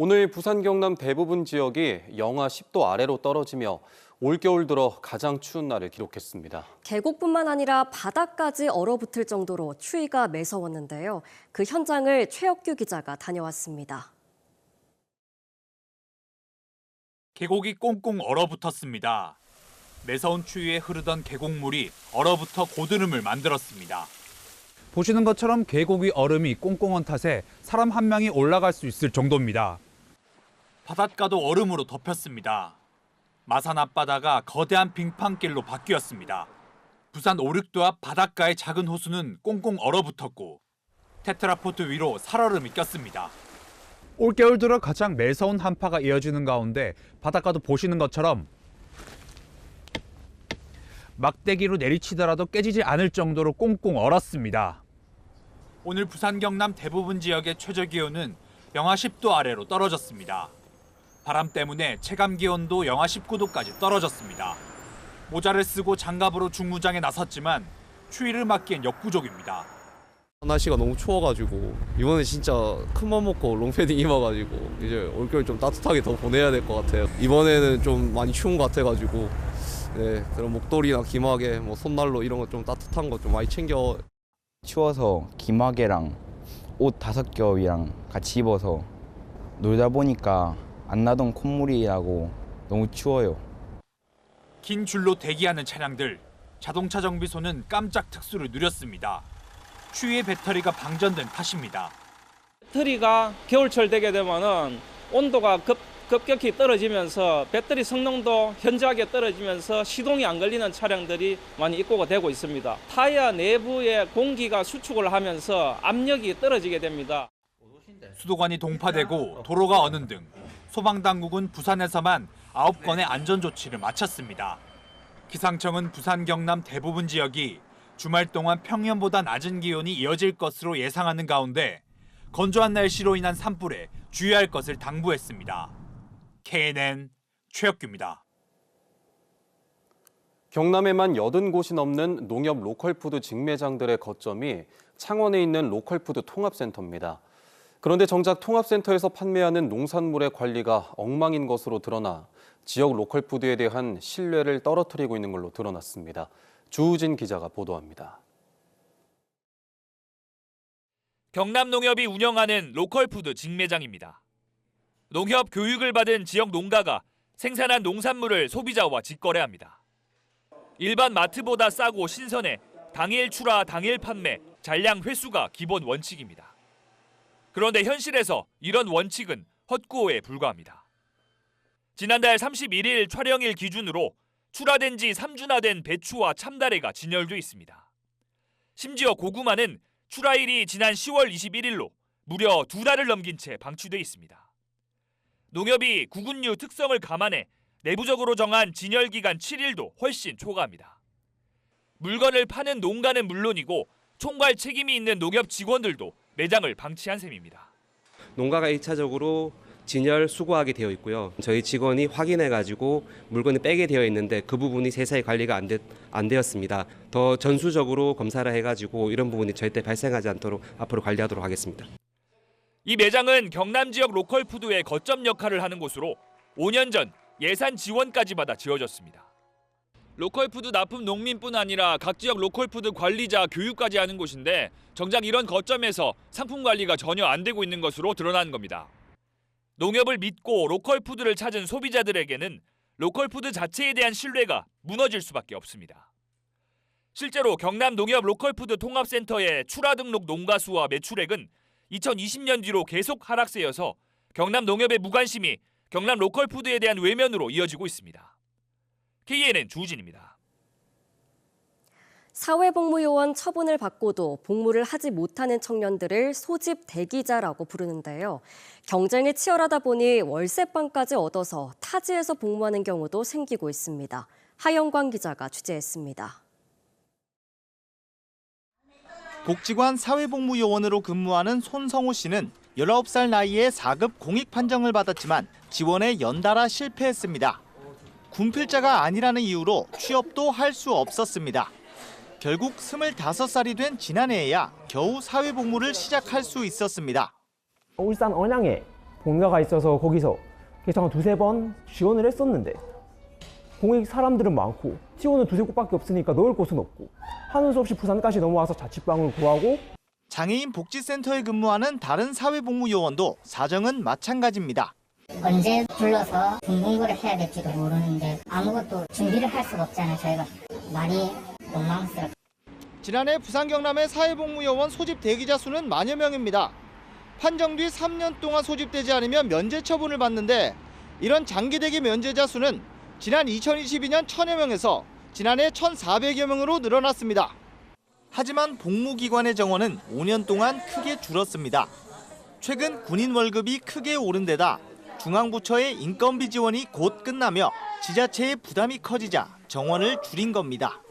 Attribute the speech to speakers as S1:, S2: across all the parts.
S1: 오늘 부산 경남 대부분 지역이 영하 10도 아래로 떨어지며 올겨울 들어 가장 추운 날을 기록했습니다.
S2: 계곡뿐만 아니라 바다까지 얼어붙을 정도로 추위가 매서웠는데요. 그 현장을 최혁규 기자가 다녀왔습니다.
S3: 계곡이 꽁꽁 얼어붙었습니다. 매서운 추위에 흐르던 계곡물이 얼어붙어 고드름을 만들었습니다.
S4: 보시는 것처럼 계곡이 얼음이 꽁꽁한 탓에 사람 한 명이 올라갈 수 있을 정도입니다.
S3: 바닷가도 얼음으로 덮였습니다. 마산 앞바다가 거대한 빙판길로 바뀌었습니다. 부산 오륙도 앞 바닷가의 작은 호수는 꽁꽁 얼어붙었고 테트라포트 위로 살얼음이 꼈습니다.
S4: 올겨울 들어 가장 매서운 한파가 이어지는 가운데 바닷가도 보시는 것처럼 막대기로 내리치더라도 깨지지 않을 정도로 꽁꽁 얼었습니다.
S3: 오늘 부산 경남 대부분 지역의 최저 기온은 영하 10도 아래로 떨어졌습니다. 바람 때문에 체감 기온도 영하 19도까지 떨어졌습니다. 모자를 쓰고 장갑으로 중무장에 나섰지만 추위를 막기엔 역부족입니다.
S5: 날씨가 너무 추워가지고 이번에 진짜 큰맘 먹고 롱패딩 입어가지고 이제 올겨울 좀 따뜻하게 더 보내야 될 것 같아요. 이번에는 좀 많이 추운 것 같아가지고 그런 목도리나 기마개, 손난로 이런 거 좀 따뜻한 거 좀 많이 챙겨.
S6: 추워서 기마개랑 옷 5겹이랑 같이 입어서 놀다 보니까 안 나던 콧물이라고 너무 추워요.
S3: 긴 줄로 대기하는 차량들, 자동차 정비소는 깜짝 특수를 누렸습니다. 추위에 배터리가 방전된 탓입니다.
S7: 배터리가 겨울철 되게 되면은 온도가 급격히 떨어지면서 배터리 성능도 현저하게 떨어지면서 시동이 안 걸리는 차량들이 많이 입고가 되고 있습니다. 타이어 내부에 공기가 수축을 하면서 압력이 떨어지게 됩니다.
S3: 수도관이 동파되고 도로가 어는 등 소방당국은 부산에서만 9건의 안전조치를 마쳤습니다. 기상청은 부산 경남 대부분 지역이 주말 동안 평년보다 낮은 기온이 이어질 것으로 예상하는 가운데 건조한 날씨로 인한 산불에 주의할 것을 당부했습니다. KNN 최혁규입니다.
S1: 경남에만 80곳이 넘는 농협 로컬푸드 직매장들의 거점이 창원에 있는 로컬푸드 통합센터입니다. 그런데 정작 통합센터에서 판매하는 농산물의 관리가 엉망인 것으로 드러나 지역 로컬푸드에 대한 신뢰를 떨어뜨리고 있는 걸로 드러났습니다. 주우진 기자가 보도합니다.
S8: 경남농협이 운영하는 로컬푸드 직매장입니다. 농협 교육을 받은 지역 농가가 생산한 농산물을 소비자와 직거래합니다. 일반 마트보다 싸고 신선해 당일 출하, 당일 판매, 잔량 회수가 기본 원칙입니다. 그런데 현실에서 이런 원칙은 헛구호에 불과합니다. 지난달 31일 촬영일 기준으로 출하된 지 3주나 된 배추와 참다래가 진열돼 있습니다. 심지어 고구마는 출하일이 지난 10월 21일로 무려 2달을 넘긴 채 방치돼 있습니다. 농협이 구근류 특성을 감안해 내부적으로 정한 진열기간 7일도 훨씬 초과합니다. 물건을 파는 농가는 물론이고 총괄 책임이 있는 농협 직원들도 매장을 방치한 셈입니다.
S9: 농가가 1차적으로 진열 수거하게 되어 있고요. 저희 직원이 확인해가지고 물건을 빼게 되어 있는데 그 부분이 세세히 관리가 안 되었습니다. 더 전수적으로 검사를 해가지고 이런 부분이 절대 발생하지 않도록 앞으로 관리하도록 하겠습니다.
S8: 이 매장은 경남 지역 로컬푸드의 거점 역할을 하는 곳으로 5년 전 예산 지원까지 받아 지어졌습니다. 로컬푸드 납품 농민뿐 아니라 각 지역 로컬푸드 관리자 교육까지 하는 곳인데 정작 이런 거점에서 상품 관리가 전혀 안 되고 있는 것으로 드러난 겁니다. 농협을 믿고 로컬푸드를 찾은 소비자들에게는 로컬푸드 자체에 대한 신뢰가 무너질 수밖에 없습니다. 실제로 경남 농협 로컬푸드 통합센터의 출하 등록 농가 수와 매출액은 2020년 뒤로 계속 하락세여서 경남 농협의 무관심이 경남 로컬푸드에 대한 외면으로 이어지고 있습니다. KNN 주우진입니다.
S2: 사회복무요원 처분을 받고도 복무를 하지 못하는 청년들을 소집 대기자라고 부르는데요. 경쟁이 치열하다 보니 월세방까지 얻어서 타지에서 복무하는 경우도 생기고 있습니다. 하영광 기자가 취재했습니다.
S10: 복지관 사회복무요원으로 근무하는 손성호 씨는 19살 나이에 4급 공익 판정을 받았지만 지원에 연달아 실패했습니다. 군필자가 아니라는 이유로 취업도 할 수 없었습니다. 결국 25살이 된 지난해에야 겨우 사회복무를 시작할 수 있었습니다.
S11: 울산 언양에 본가가 있어서 거기서 계속 한 2-3번 지원을 했었는데 공익 사람들은 많고 지원은 2-3곳밖에 없으니까 넣을 곳은 없고 하는 수 없이 부산까지 넘어와서 자취방을 구하고.
S10: 장애인 복지센터에 근무하는 다른 사회복무요원도 사정은 마찬가지입니다.
S12: 언제 불러서 군복무를 해야 될지도 모르는데 아무것도 준비를 할 수가 없잖아요. 저희가 많이 원망스럽습니다.
S10: 지난해 부산 경남의 사회복무요원 소집 대기자 수는 만여 명입니다. 판정 뒤 3년 동안 소집되지 않으면 면제 처분을 받는데 이런 장기 대기 면제자 수는 지난 2022년 1000여 명에서 지난해 1,400여 명으로 늘어났습니다. 하지만 복무기관의 정원은 5년 동안 크게 줄었습니다. 최근 군인 월급이 크게 오른 데다 중앙부처의 인건비 지원이 곧 끝나며 지자체의 부담이 커지자 정원을 줄인 겁니다.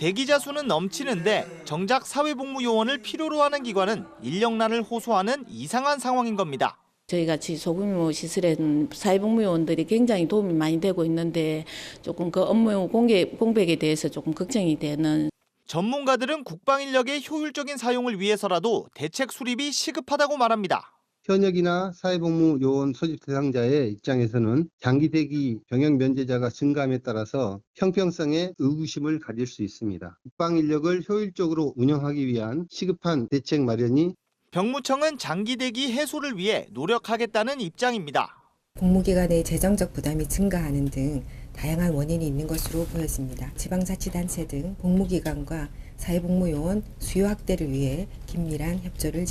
S10: 대기자 수는 넘치는데 정작 사회복무요원을 필요로 하는 기관은 인력난을 호소하는 이상한 상황인 겁니다.
S13: 저희 같이 소규모 시설에 사회복무요원들이 굉장히 도움이 많이 되고 있는데 조금 그 업무 공백에 대해서 조금 걱정이 되는.
S10: 전문가들은 국방 인력의 효율적인 사용을 위해서라도 대책 수립이 시급하다고 말합니다.
S14: 현역이나 사회복무 요원 소집 대상자의 입장에서는 장기 대기 병역 면제자가 증가함에 따라서 형평성에 의구심을 가질 수 있습니다. 국방 인력을 효율적으로 운영하기 위한 시급한 대책 마련이.
S10: 병무청은 장기 대기 해소를 위해 노력하겠다는 입장입니다.
S15: 복무기관의 재정적 부담이 증가하는 등 다양한 원인이 있는 것으로 보여집니다. 지방자치단체 등 복무기관과 사회복무요원 수요 확대를 위해 긴밀한 협조를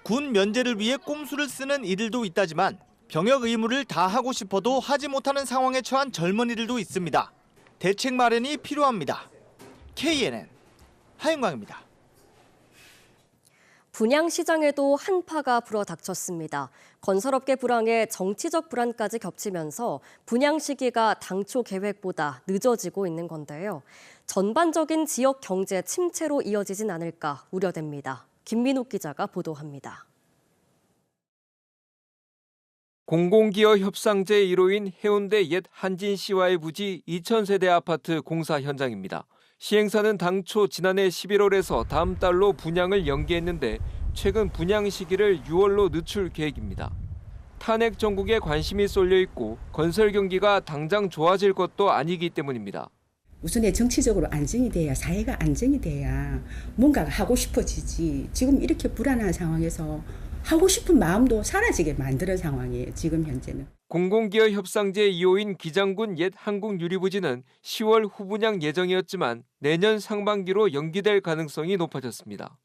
S10: 군 면제를 위해 꼼수를 쓰는 이들도 있다지만 병역 의무를 다 하고 싶어도 하지 못하는 상황에 처한 젊은이들도 있습니다. 대책 마련이 필요합니다. KNN 하윤광입니다.
S2: 분양시장에도 한파가 불어닥쳤습니다. 건설업계 불황에 정치적 불안까지 겹치면서 분양 시기가 당초 계획보다 늦어지고 있는 건데요. 전반적인 지역 경제 침체로 이어지진 않을까 우려됩니다. 김민욱 기자가 보도합니다.
S16: 공공기업 협상제 1호인 해운대 옛 한진시와의 부지 2000세대 아파트 공사 현장입니다. 시행사는 당초 지난해 11월에서 다음 달로 분양을 연기했는데 최근 분양 시기를 6월로 늦출 계획입니다. 탄핵 정국에 관심이 쏠려 있고 건설 경기가 당장 좋아질 것도 아니기 때문입니다.
S17: 우선에 정치적으로 안정이 돼야, 사회가 안정이 돼야 뭔가 하고 싶어지지. 지금 이렇게 불안한 상황에서 하고 싶은 마음도 사라지게 만드는 상황이에요. 지금 현재는.
S16: 공공기업 협상제 2호인 기장군 옛 한국유리부지는 10월 후분양 예정이었지만 내년 상반기로 연기될 가능성이 높아졌습니다.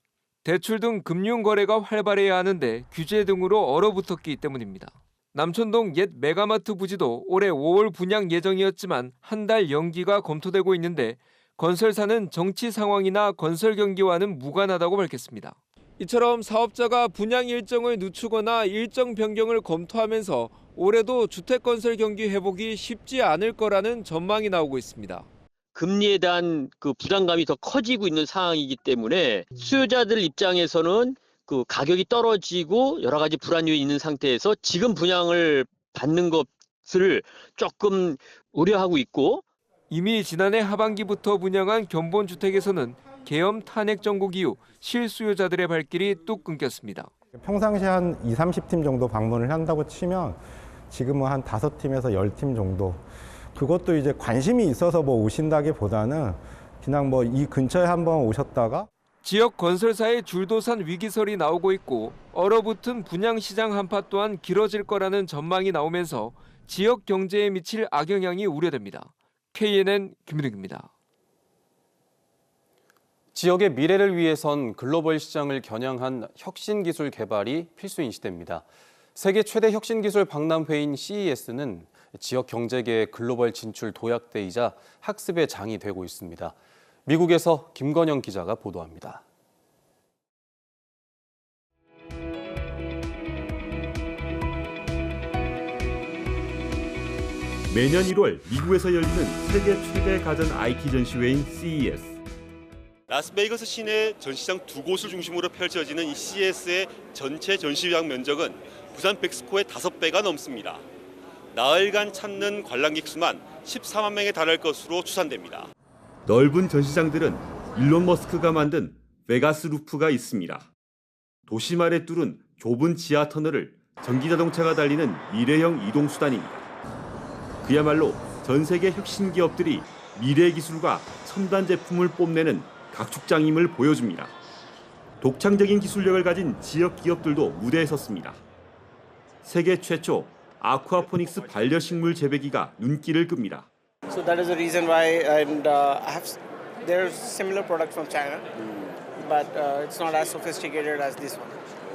S16: 대출 등 금융거래가 활발해야 하는데 규제 등으로 얼어붙었기 때문입니다. 남천동 옛 메가마트 부지도 올해 5월 분양 예정이었지만 한 달 연기가 검토되고 있는데 건설사는 정치 상황이나 건설 경기와는 무관하다고 밝혔습니다. 이처럼 사업자가 분양 일정을 늦추거나 일정 변경을 검토하면서 올해도 주택건설 경기 회복이 쉽지 않을 거라는 전망이 나오고 있습니다.
S18: 금리에 대한 그 부담감이 더 커지고 있는 상황이기 때문에 수요자들 입장에서는 그 가격이 떨어지고 여러 가지 불안 요인이 있는 상태에서 지금 분양을 받는 것을 조금 우려하고 있고,
S16: 이미 지난해 하반기부터 분양한 견본주택에서는 계엄 탄핵 정국 이후 실수요자들의 발길이 뚝 끊겼습니다.
S19: 평상시에 한 20-30팀 정도 방문을 한다고 치면 지금은 한 5팀에서 10팀 정도. 그것도 이제 관심이 있어서 뭐 오신다기보다는 그냥 뭐 이 근처에 한번 오셨다가.
S16: 지역 건설사의 줄도산 위기설이 나오고 있고 얼어붙은 분양시장 한파 또한 길어질 거라는 전망이 나오면서 지역 경제에 미칠 악영향이 우려됩니다. KNN 김민욱입니다.
S1: 지역의 미래를 위해선 글로벌 시장을 겨냥한 혁신기술 개발이 필수인 시대입니다. 세계 최대 혁신기술 박람회인 CES는 지역 경제계의 글로벌 진출 도약대이자 학습의 장이 되고 있습니다. 미국에서 김건영 기자가 보도합니다.
S20: 매년 1월 미국에서 열리는 세계 최대 가전 IT 전시회인 CES.
S21: 라스베이거스 시내 전시장 2곳을 중심으로 펼쳐지는 이 CES의 전체 전시장 면적은 부산 백스코의 5배가 넘습니다. 나흘간 찾는 관람객 수만 14만 명에 달할 것으로 추산됩니다.
S20: 넓은 전시장들은 일론 머스크가 만든 베가스 루프가 있습니다. 도심 아래 뚫은 좁은 지하 터널을
S21: 전기자동차가 달리는 미래형 이동수단입니다. 그야말로 전 세계 혁신 기업들이 미래 기술과 첨단 제품을 뽐내는 각축장임을 보여줍니다. 독창적인 기술력을 가진 지역 기업들도 무대에 섰습니다. 세계 최초 아쿠아포닉스 반려식물 재배기가 눈길을 끕니다.
S4: So that is the reason why there's similar products from China, but it's not as sophisticated as this one.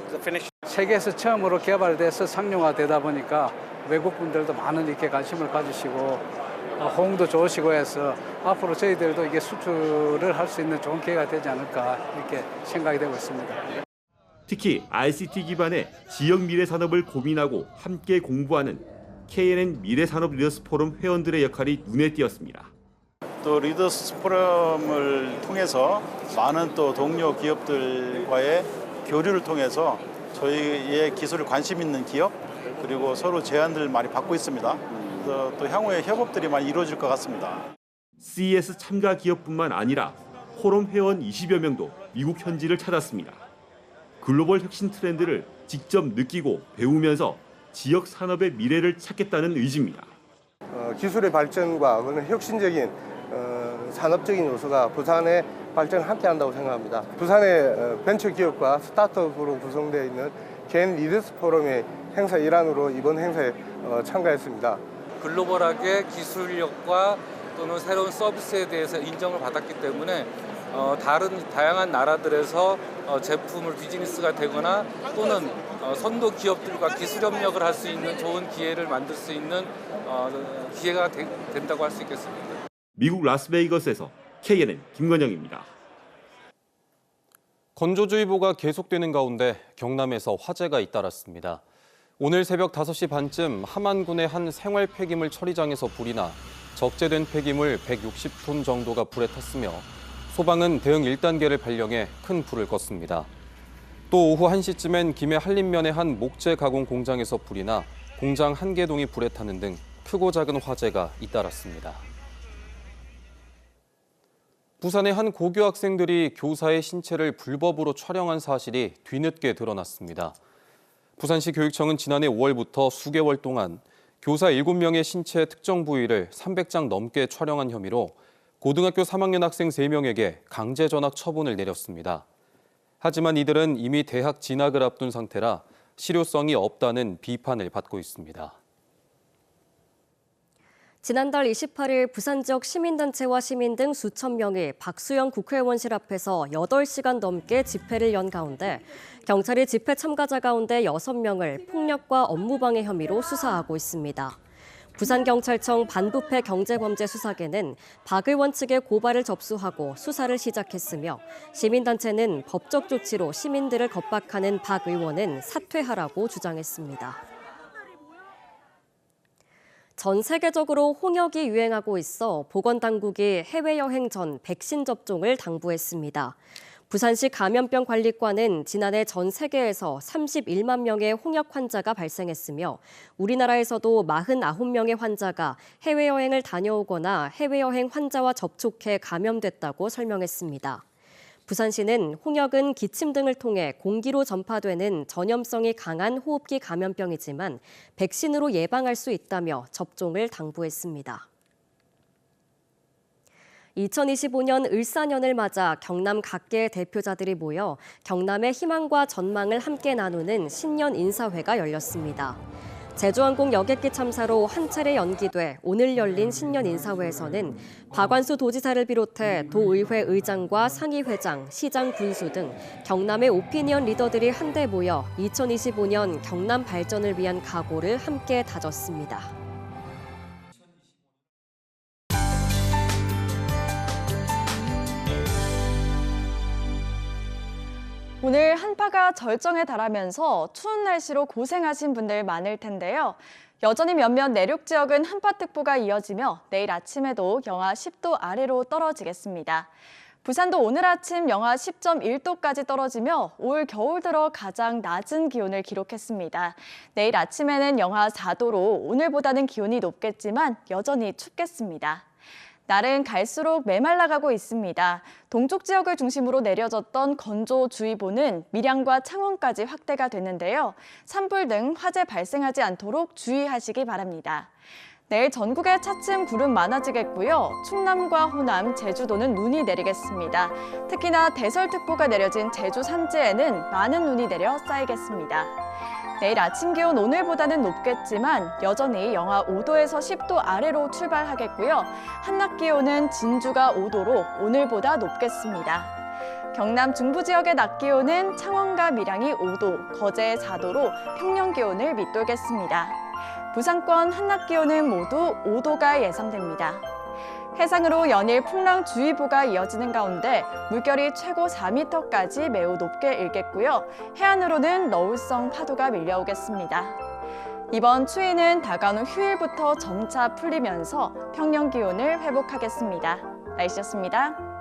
S4: The finish.
S22: 세계에서 처음으로 개발돼서 상용화되다 보니까 외국 분들도 많은 이렇게 관심을 가지시고 호응도 좋으시고 해서 앞으로 저희들도 이게 수출을 할 수 있는 좋은 기회가 되지 않을까 이렇게 생각이 되고 있습니다.
S21: 특히 ICT 기반의 지역 미래 산업을 고민하고 함께 공부하는 KNN 미래산업 리더스 포럼 회원들의 역할이 눈에 띄었습니다.
S23: 또 리더스 포럼을 통해서 많은 또 동료 기업들과의 교류를 통해서 저희의 기술에 관심 있는 기업 그리고 서로 제안들 많이 받고 있습니다. 또 향후에 협업들이 많이 이루어질 것 같습니다.
S21: CES 참가 기업뿐만 아니라 포럼 회원 20여 명도 미국 현지를 찾았습니다. 글로벌 혁신 트렌드를 직접 느끼고 배우면서 지역 산업의 미래를 찾겠다는 의지입니다.
S24: 기술의 발전과 그런 혁신적인 산업적인 요소가 부산의 발전을 함께 한다고 생각합니다. 부산의 벤처기업과 스타트업으로 구성되어 있는 KNN 리더스 포럼의 행사 일환으로 이번 행사에 참가했습니다.
S25: 글로벌하게 기술력과 또는 새로운 서비스에 대해서 인정을 받았기 때문에 다양한 나라들에서 제품을 비즈니스가 되거나 또는 선도 기업들과 기술 협력을 할 수 있는 좋은 기회를 만들 수 있는 기회가 된다고 할 수 있겠습니다.
S21: 미국 라스베이거스에서 KNN 김건영입니다.
S1: 건조주의보가 계속되는 가운데 경남에서 화재가 잇따랐습니다. 오늘 새벽 5시 반쯤 함안군의 한 생활 폐기물 처리장에서 불이 나 적재된 폐기물 160톤 정도가 불에 탔으며 소방은 대응 1단계를 발령해 큰 불을 껐습니다. 또 오후 1시쯤엔 김해 한림면의 한 목재 가공 공장에서 불이 나 공장 한 개동이 불에 타는 등 크고 작은 화재가 잇따랐습니다. 부산의 한 고교 학생들이 교사의 신체를 불법으로 촬영한 사실이 뒤늦게 드러났습니다. 부산시 교육청은 지난해 5월부터 수개월 동안 교사 7명의 신체 특정 부위를 300장 넘게 촬영한 혐의로 고등학교 3학년 학생 3명에게 강제 전학 처분을 내렸습니다. 하지만 이들은 이미 대학 진학을 앞둔 상태라 실효성이 없다는 비판을 받고 있습니다.
S2: 지난달 28일 부산 지역 시민단체와 시민 등 수천 명이 박수영 국회의원실 앞에서 8시간 넘게 집회를 연 가운데 경찰이 집회 참가자 가운데 6명을 폭력과 업무방해 혐의로 수사하고 있습니다. 부산경찰청 반부패 경제범죄수사계는 박 의원 측의 고발을 접수하고 수사를 시작했으며 시민단체는 법적 조치로 시민들을 겁박하는 박 의원은 사퇴하라고 주장했습니다. 전 세계적으로 홍역이 유행하고 있어 보건당국이 해외여행 전 백신 접종을 당부했습니다. 부산시 감염병관리과는 지난해 전 세계에서 31만 명의 홍역 환자가 발생했으며 우리나라에서도 49명의 환자가 해외여행을 다녀오거나 해외여행 환자와 접촉해 감염됐다고 설명했습니다. 부산시는 홍역은 기침 등을 통해 공기로 전파되는 전염성이 강한 호흡기 감염병이지만 백신으로 예방할 수 있다며 접종을 당부했습니다. 2025년 을사년을 맞아 경남 각계의 대표자들이 모여 경남의 희망과 전망을 함께 나누는 신년 인사회가 열렸습니다. 제주항공 여객기 참사로 한 차례 연기돼 오늘 열린 신년 인사회에서는 박완수 도지사를 비롯해 도의회 의장과 상임회장, 시장 군수 등 경남의 오피니언 리더들이 한데 모여 2025년 경남 발전을 위한 각오를 함께 다졌습니다.
S26: 오늘 한파가 절정에 달하면서 추운 날씨로 고생하신 분들 많을 텐데요. 여전히 몇몇 내륙 지역은 한파특보가 이어지며 내일 아침에도 영하 10도 아래로 떨어지겠습니다. 부산도 오늘 아침 영하 10.1도까지 떨어지며 올 겨울 들어 가장 낮은 기온을 기록했습니다. 내일 아침에는 영하 4도로 오늘보다는 기온이 높겠지만 여전히 춥겠습니다. 날은 갈수록 메말라가고 있습니다. 동쪽 지역을 중심으로 내려졌던 건조주의보는 밀양과 창원까지 확대가 됐는데요. 산불 등 화재 발생하지 않도록 주의하시기 바랍니다. 내일 전국에 차츰 구름 많아지겠고요. 충남과 호남, 제주도는 눈이 내리겠습니다. 특히나 대설특보가 내려진 제주 산지에는 많은 눈이 내려 쌓이겠습니다. 내일 아침 기온 오늘보다는 높겠지만 여전히 영하 5도에서 10도 아래로 출발하겠고요. 한낮 기온은 진주가 5도로 오늘보다 높겠습니다. 경남 중부 지역의 낮 기온은 창원과 밀양이 5도, 거제 4도로 평년 기온을 밑돌겠습니다. 부산권 한낮 기온은 모두 5도가 예상됩니다. 해상으로 연일 풍랑주의보가 이어지는 가운데 물결이 최고 4m까지 매우 높게 일겠고요. 해안으로는 너울성 파도가 밀려오겠습니다. 이번 추위는 다가오는 휴일부터 점차 풀리면서 평년 기온을 회복하겠습니다. 날씨였습니다.